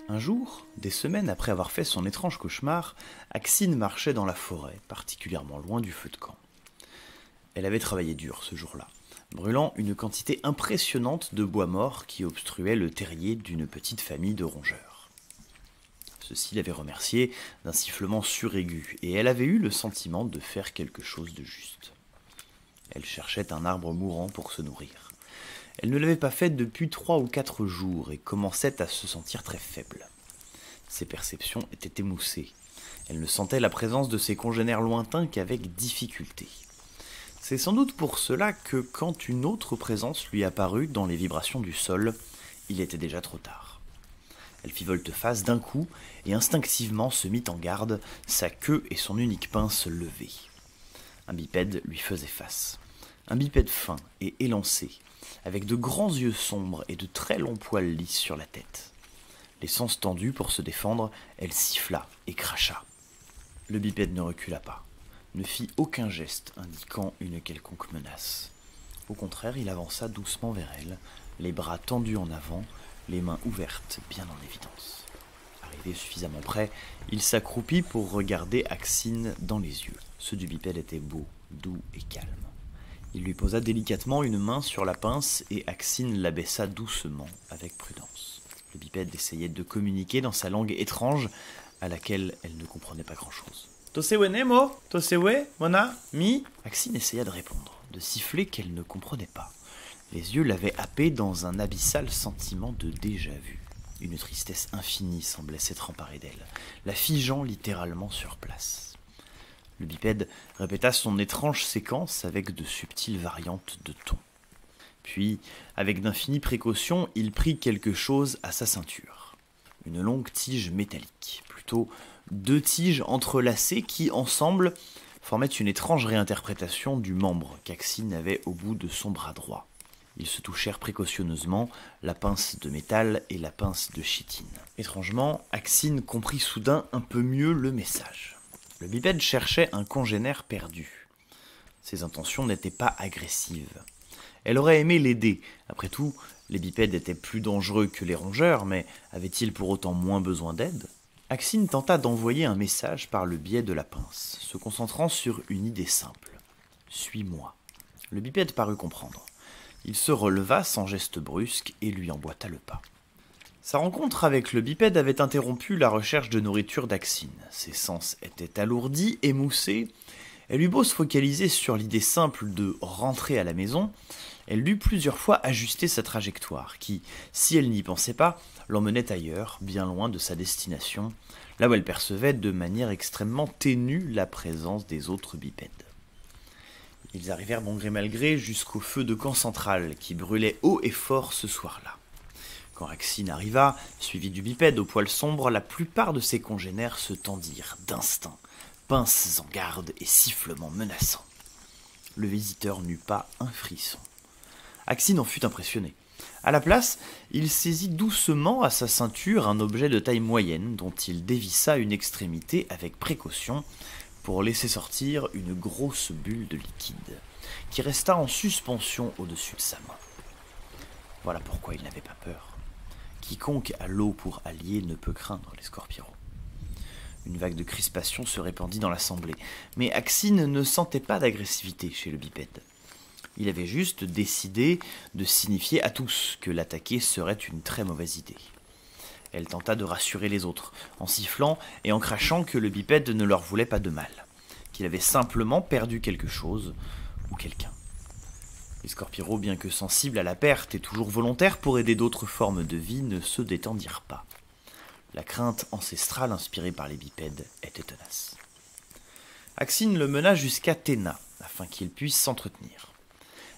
Un jour, des semaines après avoir fait son étrange cauchemar, Axine marchait dans la forêt, particulièrement loin du feu de camp. Elle avait travaillé dur ce jour-là, brûlant une quantité impressionnante de bois mort qui obstruait le terrier d'une petite famille de rongeurs. Ceux-ci l'avaient remerciée d'un sifflement suraigu, et elle avait eu le sentiment de faire quelque chose de juste. Elle cherchait un arbre mourant pour se nourrir. Elle ne l'avait pas fait depuis 3 ou 4 jours et commençait à se sentir très faible. Ses perceptions étaient émoussées. Elle ne sentait la présence de ses congénères lointains qu'avec difficulté. C'est sans doute pour cela que quand une autre présence lui apparut dans les vibrations du sol, il était déjà trop tard. Elle fit volte-face d'un coup et instinctivement se mit en garde, sa queue et son unique pince levées. Un bipède lui faisait face. Un bipède fin et élancé, avec de grands yeux sombres et de très longs poils lisses sur la tête. Les sens tendus pour se défendre, elle siffla et cracha. Le bipède ne recula pas, ne fit aucun geste indiquant une quelconque menace. Au contraire, il avança doucement vers elle, les bras tendus en avant, les mains ouvertes bien en évidence. Arrivé suffisamment près, il s'accroupit pour regarder Axine dans les yeux. Ceux du bipède étaient beaux, doux et calmes. Il lui posa délicatement une main sur la pince et Axine l'abaissa doucement, avec prudence. Le bipède essayait de communiquer dans sa langue étrange, à laquelle elle ne comprenait pas grand-chose. « Tosewe Nemo, Tosewe, Mona, Mi » Axine essaya de répondre, de siffler qu'elle ne comprenait pas. Les yeux l'avaient happée dans un abyssal sentiment de déjà-vu. Une tristesse infinie semblait s'être emparée d'elle, la figeant littéralement sur place. Le bipède répéta son étrange séquence avec de subtiles variantes de ton. Puis, avec d'infinies précautions, il prit quelque chose à sa ceinture. Une longue tige métallique, plutôt 2 tiges entrelacées qui, ensemble, formaient une étrange réinterprétation du membre qu'Axine avait au bout de son bras droit. Ils se touchèrent précautionneusement, la pince de métal et la pince de chitine. Étrangement, Axine comprit soudain un peu mieux le message. Le bipède cherchait un congénère perdu. Ses intentions n'étaient pas agressives. Elle aurait aimé l'aider. Après tout, les bipèdes étaient plus dangereux que les rongeurs, mais avaient-ils pour autant moins besoin d'aide ? Axine tenta d'envoyer un message par le biais de la pince, se concentrant sur une idée simple. « Suis-moi ». Le bipède parut comprendre. Il se releva sans geste brusque et lui emboîta le pas. Sa rencontre avec le bipède avait interrompu la recherche de nourriture d'Axine. Ses sens étaient alourdis, émoussés. Elle eut beau se focaliser sur l'idée simple de rentrer à la maison, elle dut plusieurs fois ajuster sa trajectoire, qui, si elle n'y pensait pas, l'emmenait ailleurs, bien loin de sa destination, là où elle percevait de manière extrêmement ténue la présence des autres bipèdes. Ils arrivèrent bon gré mal gré jusqu'au feu de camp central, qui brûlait haut et fort ce soir-là. Quand Axine arriva, suivi du bipède au poil sombre, la plupart de ses congénères se tendirent d'instinct, pinces en garde et sifflements menaçants. Le visiteur n'eut pas un frisson. Axine en fut impressionné. À la place, il saisit doucement à sa ceinture un objet de taille moyenne dont il dévissa une extrémité avec précaution pour laisser sortir une grosse bulle de liquide qui resta en suspension au-dessus de sa main. Voilà pourquoi il n'avait pas peur. Quiconque a l'eau pour allié ne peut craindre les scorpirons. Une vague de crispation se répandit dans l'assemblée, mais Axine ne sentait pas d'agressivité chez le bipède. Il avait juste décidé de signifier à tous que l'attaquer serait une très mauvaise idée. Elle tenta de rassurer les autres, en sifflant et en crachant que le bipède ne leur voulait pas de mal, qu'il avait simplement perdu quelque chose ou quelqu'un. Les scorpiros, bien que sensibles à la perte et toujours volontaires pour aider d'autres formes de vie, ne se détendirent pas. La crainte ancestrale inspirée par les bipèdes était tenace. Axine le mena jusqu'à Théna, afin qu'ils puissent s'entretenir.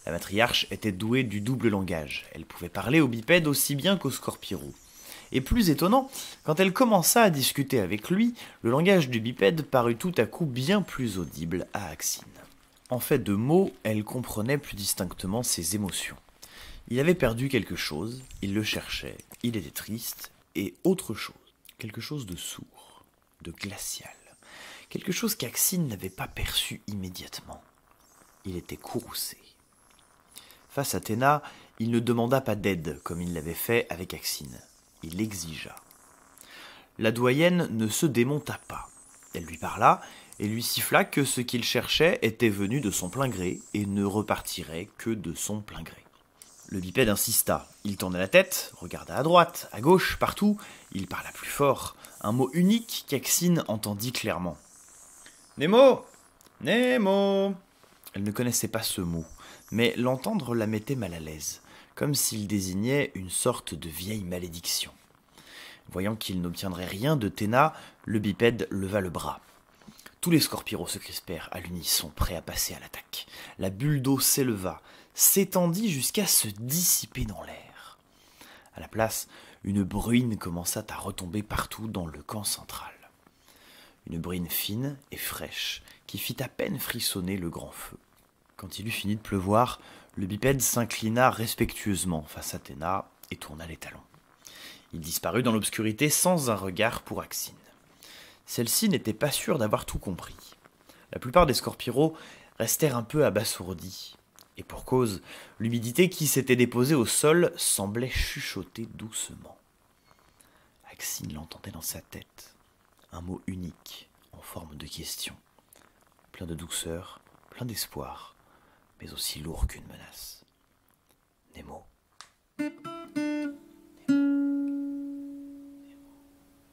La matriarche était douée du double langage. Elle pouvait parler aux bipèdes aussi bien qu'aux scorpiros. Et plus étonnant, quand elle commença à discuter avec lui, le langage du bipède parut tout à coup bien plus audible à Axine. En fait de mots, elle comprenait plus distinctement ses émotions. Il avait perdu quelque chose, il le cherchait, il était triste, et autre chose, quelque chose de sourd, de glacial, quelque chose qu'Axine n'avait pas perçu immédiatement. Il était courroucé. Face à Théna, il ne demanda pas d'aide comme il l'avait fait avec Axine. Il l'exigea. La doyenne ne se démonta pas. Elle lui parla et lui siffla que ce qu'il cherchait était venu de son plein gré et ne repartirait que de son plein gré. Le bipède insista. Il tourna la tête, regarda à droite, à gauche, partout. Il parla plus fort. Un mot unique qu'Axine entendit clairement. « Nemo ! Nemo !» Elle ne connaissait pas ce mot, mais l'entendre la mettait mal à l'aise, comme s'il désignait une sorte de vieille malédiction. Voyant qu'il n'obtiendrait rien de Téna, le bipède leva le bras. Tous les scorpiros se crispèrent à l'unisson, prêts à passer à l'attaque. La bulle d'eau s'éleva, s'étendit jusqu'à se dissiper dans l'air. À la place, une bruine commença à retomber partout dans le camp central. Une bruine fine et fraîche qui fit à peine frissonner le grand feu. Quand il eut fini de pleuvoir, le bipède s'inclina respectueusement face à Téna et tourna les talons. Il disparut dans l'obscurité sans un regard pour Axine. Celle-ci n'était pas sûre d'avoir tout compris. La plupart des scorpiros restèrent un peu abasourdis. Et pour cause, l'humidité qui s'était déposée au sol semblait chuchoter doucement. Axine l'entendait dans sa tête. Un mot unique, en forme de question. Plein de douceur, plein d'espoir, mais aussi lourd qu'une menace. Nemo.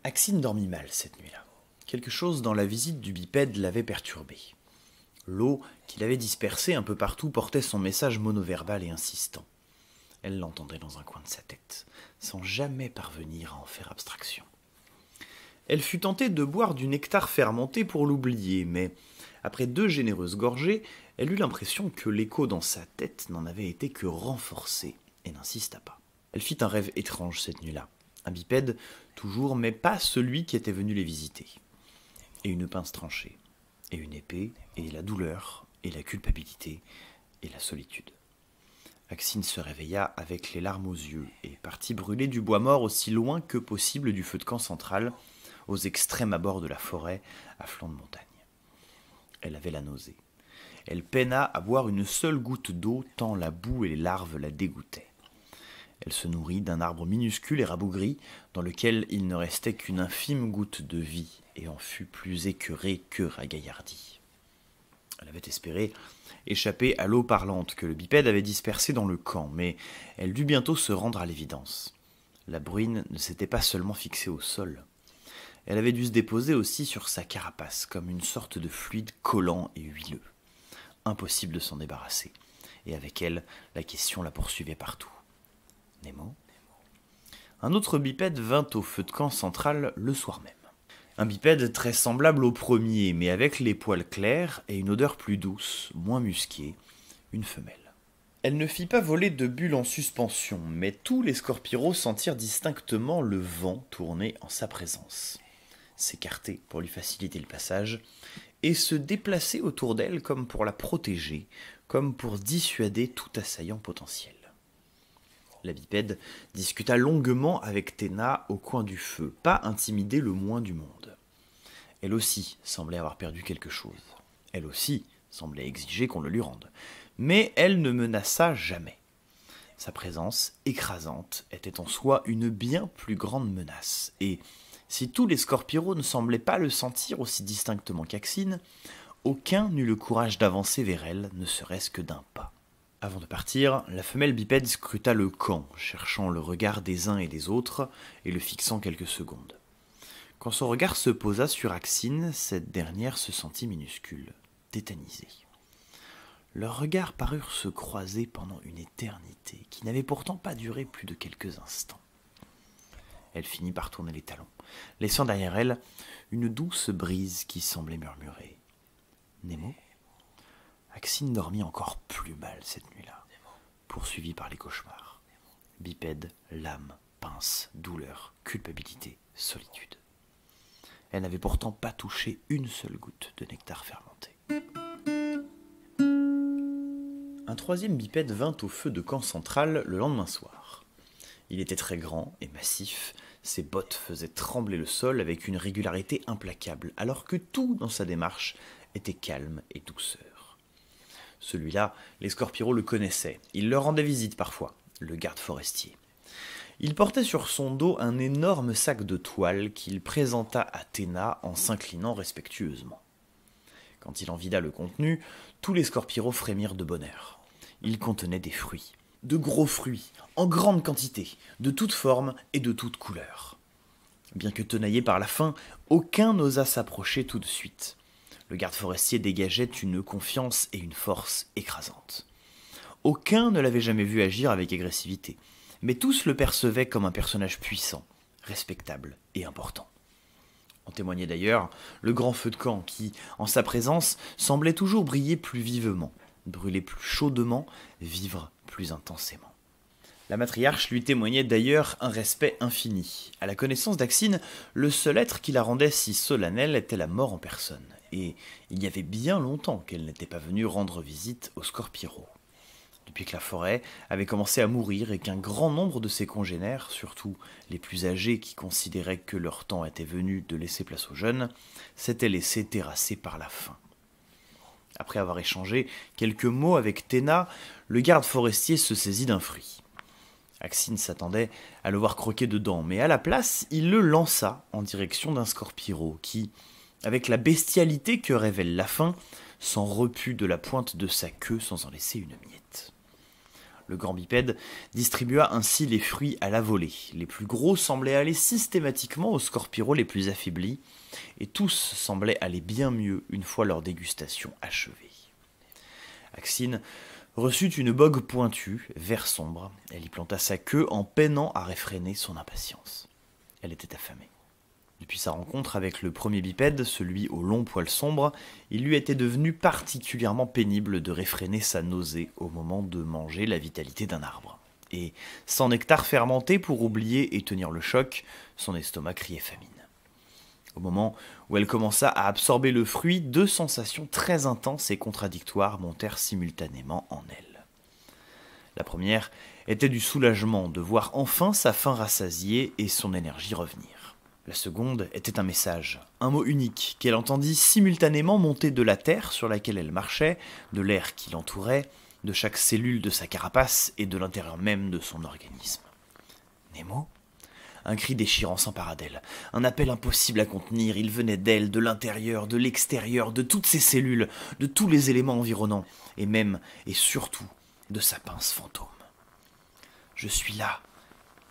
Axine dormit mal cette nuit-là. Quelque chose dans la visite du bipède l'avait perturbé. L'eau qu'il avait dispersée un peu partout portait son message monoverbal et insistant. Elle l'entendait dans un coin de sa tête, sans jamais parvenir à en faire abstraction. Elle fut tentée de boire du nectar fermenté pour l'oublier, mais après 2 généreuses gorgées, elle eut l'impression que l'écho dans sa tête n'en avait été que renforcé et n'insista pas. Elle fit un rêve étrange cette nuit-là. Un bipède, toujours, mais pas celui qui était venu les visiter. Et une pince tranchée, et une épée, et la douleur, et la culpabilité, et la solitude. Axine se réveilla avec les larmes aux yeux, et partit brûler du bois mort aussi loin que possible du feu de camp central, aux extrêmes abords de la forêt, à flanc de montagne. Elle avait la nausée. Elle peina à boire une seule goutte d'eau, tant la boue et les larves la dégoûtaient. Elle se nourrit d'un arbre minuscule et rabougri, dans lequel il ne restait qu'une infime goutte de vie, et en fut plus écœurée que ragaillardie. Elle avait espéré échapper à l'eau parlante que le bipède avait dispersée dans le camp, mais elle dut bientôt se rendre à l'évidence. La bruine ne s'était pas seulement fixée au sol. Elle avait dû se déposer aussi sur sa carapace, comme une sorte de fluide collant et huileux. Impossible de s'en débarrasser, et avec elle, la question la poursuivait partout. Nemo. Un autre bipède vint au feu de camp central le soir même. Un bipède très semblable au premier, mais avec les poils clairs et une odeur plus douce, moins musquée, une femelle. Elle ne fit pas voler de bulles en suspension, mais tous les scorpiros sentirent distinctement le vent tourner en sa présence, s'écarter pour lui faciliter le passage, et se déplacer autour d'elle comme pour la protéger, comme pour dissuader tout assaillant potentiel. La bipède discuta longuement avec Téna au coin du feu, pas intimidée le moins du monde. Elle aussi semblait avoir perdu quelque chose. Elle aussi semblait exiger qu'on le lui rende. Mais elle ne menaça jamais. Sa présence, écrasante, était en soi une bien plus grande menace. Et si tous les scorpiros ne semblaient pas le sentir aussi distinctement qu'Axine, aucun n'eut le courage d'avancer vers elle, ne serait-ce que d'un pas. Avant de partir, la femelle bipède scruta le camp, cherchant le regard des uns et des autres, et le fixant quelques secondes. Quand son regard se posa sur Axine, cette dernière se sentit minuscule, tétanisée. Leurs regards parurent se croiser pendant une éternité, qui n'avait pourtant pas duré plus de quelques instants. Elle finit par tourner les talons, laissant derrière elle une douce brise qui semblait murmurer « Nemo ?» Axine dormit encore plus mal cette nuit-là, poursuivie par les cauchemars. Bipède, lame, pince, douleur, culpabilité, solitude. Elle n'avait pourtant pas touché une seule goutte de nectar fermenté. Un troisième bipède vint au feu de camp central le lendemain soir. Il était très grand et massif, ses bottes faisaient trembler le sol avec une régularité implacable, alors que tout dans sa démarche était calme et douceur. Celui-là, les scorpiros le connaissaient. Il leur rendait visite parfois, le garde forestier. Il portait sur son dos un énorme sac de toile qu'il présenta à Théna en s'inclinant respectueusement. Quand il en vida le contenu, tous les scorpiros frémirent de bonheur. Il contenait des fruits, de gros fruits, en grande quantité, de toutes formes et de toutes couleurs. Bien que tenaillé par la faim, aucun n'osa s'approcher tout de suite. Le garde forestier dégageait une confiance et une force écrasantes. Aucun ne l'avait jamais vu agir avec agressivité, mais tous le percevaient comme un personnage puissant, respectable et important. En témoignait d'ailleurs le grand feu de camp qui, en sa présence, semblait toujours briller plus vivement, brûler plus chaudement, vivre plus intensément. La matriarche lui témoignait d'ailleurs un respect infini. À la connaissance d'Axine, le seul être qui la rendait si solennelle était la mort en personne, et il y avait bien longtemps qu'elle n'était pas venue rendre visite aux Scorpiros. Depuis que la forêt avait commencé à mourir et qu'un grand nombre de ses congénères, surtout les plus âgés qui considéraient que leur temps était venu de laisser place aux jeunes, s'étaient laissés terrasser par la faim. Après avoir échangé quelques mots avec Théna, le garde forestier se saisit d'un fruit. Axine s'attendait à le voir croquer dedans, mais à la place, il le lança en direction d'un scorpiro qui, avec la bestialité que révèle la faim, s'en reput de la pointe de sa queue sans en laisser une miette. Le grand bipède distribua ainsi les fruits à la volée. Les plus gros semblaient aller systématiquement aux scorpiros les plus affaiblis, et tous semblaient aller bien mieux une fois leur dégustation achevée. Axine reçut une bogue pointue, vert sombre. Elle y planta sa queue en peinant à réfréner son impatience. Elle était affamée. Depuis sa rencontre avec le premier bipède, celui au long poil sombre, il lui était devenu particulièrement pénible de réfréner sa nausée au moment de manger la vitalité d'un arbre. Et, sans nectar fermenté pour oublier et tenir le choc, son estomac criait famine. Au moment où elle commença à absorber le fruit, deux sensations très intenses et contradictoires montèrent simultanément en elle. La première était du soulagement de voir enfin sa faim rassasiée et son énergie revenir. La seconde était un message, un mot unique, qu'elle entendit simultanément monter de la terre sur laquelle elle marchait, de l'air qui l'entourait, de chaque cellule de sa carapace et de l'intérieur même de son organisme. Nemo ? Un cri déchirant s'empara d'elle, un appel impossible à contenir, il venait d'elle, de l'intérieur, de l'extérieur, de toutes ses cellules, de tous les éléments environnants, et même, et surtout, de sa pince fantôme. « Je suis là.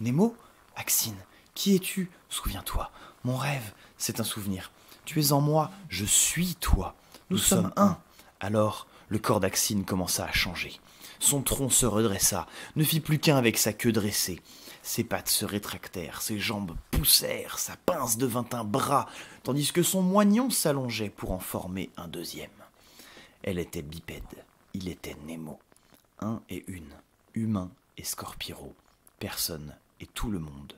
Nemo ? Axine, qui es-tu ? Souviens-toi, mon rêve, c'est un souvenir. Tu es en moi, je suis toi. Nous sommes un. » Alors, le corps d'Axine commença à changer. Son tronc se redressa, ne fit plus qu'un avec sa queue dressée. Ses pattes se rétractèrent, ses jambes poussèrent, sa pince devint un bras, tandis que son moignon s'allongeait pour en former un deuxième. Elle était bipède, il était Nemo. Un et une, humain et scorpiro, personne et tout le monde,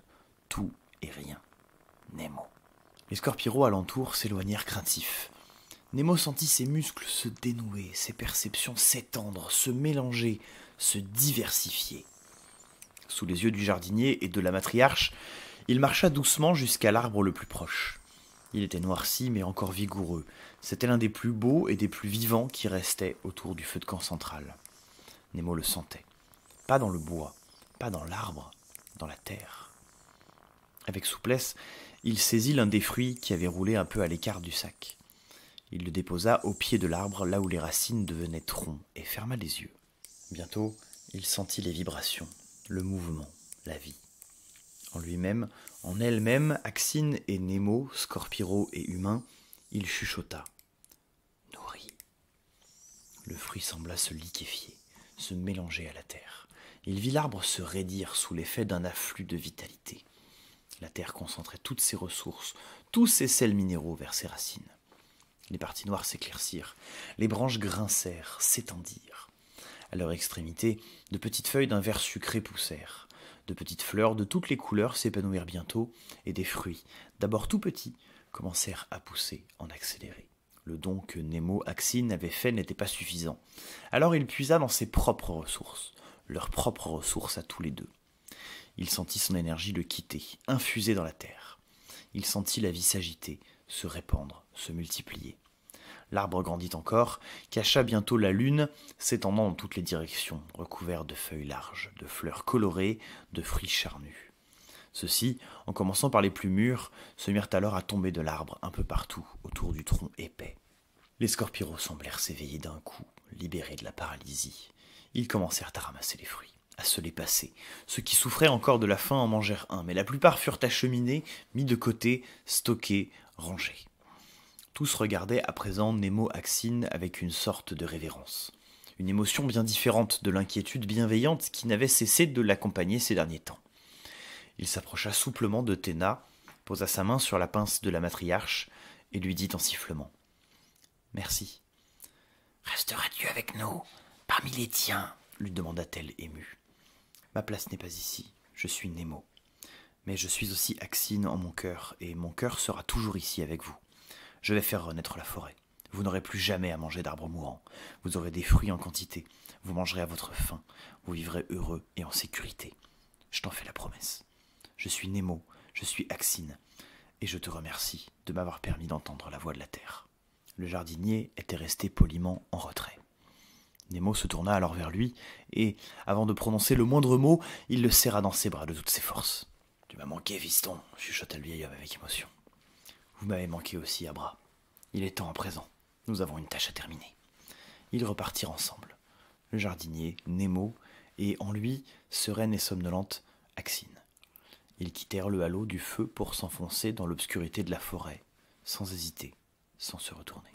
tout et rien. Nemo. Les scorpiros alentour s'éloignèrent craintifs. Nemo sentit ses muscles se dénouer, ses perceptions s'étendre, se mélanger, se diversifier. Sous les yeux du jardinier et de la matriarche, il marcha doucement jusqu'à l'arbre le plus proche. Il était noirci mais encore vigoureux. C'était l'un des plus beaux et des plus vivants qui restaient autour du feu de camp central. Nemo le sentait. Pas dans le bois, pas dans l'arbre, dans la terre. Avec souplesse, il saisit l'un des fruits qui avait roulé un peu à l'écart du sac. Il le déposa au pied de l'arbre, là où les racines devenaient troncs, et ferma les yeux. Bientôt, il sentit les vibrations, le mouvement, la vie. En lui-même, en elle-même, Axine et Nemo, scorpiro et humain, il chuchota. Nourri. Le fruit sembla se liquéfier, se mélanger à la terre. Il vit l'arbre se raidir sous l'effet d'un afflux de vitalité. La terre concentrait toutes ses ressources, tous ses sels minéraux vers ses racines. Les parties noires s'éclaircirent, les branches grincèrent, s'étendirent. À leur extrémité, de petites feuilles d'un vert sucré poussèrent. De petites fleurs de toutes les couleurs s'épanouirent bientôt, et des fruits, d'abord tout petits, commencèrent à pousser en accéléré. Le don que Nemo Axine avait fait n'était pas suffisant. Alors il puisa dans ses propres ressources, leurs propres ressources à tous les deux. Il sentit son énergie le quitter, infuser dans la terre. Il sentit la vie s'agiter, se répandre, se multiplier. L'arbre grandit encore, cacha bientôt la lune, s'étendant dans toutes les directions, recouvert de feuilles larges, de fleurs colorées, de fruits charnus. Ceux-ci, en commençant par les plus mûrs, se mirent alors à tomber de l'arbre un peu partout autour du tronc épais. Les scorpiros semblèrent s'éveiller d'un coup, libérés de la paralysie. Ils commencèrent à ramasser les fruits, à se les passer. Ceux qui souffraient encore de la faim en mangèrent un, mais la plupart furent acheminés, mis de côté, stockés, rangés. Tous regardaient à présent Nemo Axine avec une sorte de révérence. Une émotion bien différente de l'inquiétude bienveillante qui n'avait cessé de l'accompagner ces derniers temps. Il s'approcha souplement de Théna, posa sa main sur la pince de la matriarche et lui dit en sifflement « Merci. »« Resteras-tu avec nous, parmi les tiens ?» lui demanda-t-elle émue. « Ma place n'est pas ici, je suis Nemo. Mais je suis aussi Axine en mon cœur, et mon cœur sera toujours ici avec vous. Je vais faire renaître la forêt. Vous n'aurez plus jamais à manger d'arbres mourants. Vous aurez des fruits en quantité. Vous mangerez à votre faim. Vous vivrez heureux et en sécurité. Je t'en fais la promesse. Je suis Nemo, je suis Axine, et je te remercie de m'avoir permis d'entendre la voix de la terre. » Le jardinier était resté poliment en retrait. Nemo se tourna alors vers lui, et, avant de prononcer le moindre mot, il le serra dans ses bras de toutes ses forces. « Tu m'as manqué, fiston, » chuchota le vieil homme avec émotion. « Vous m'avez manqué aussi, Abra. Il est temps à présent. Nous avons une tâche à terminer. » Ils repartirent ensemble. Le jardinier, Nemo, et en lui, sereine et somnolente, Axine. Ils quittèrent le halo du feu pour s'enfoncer dans l'obscurité de la forêt, sans hésiter, sans se retourner.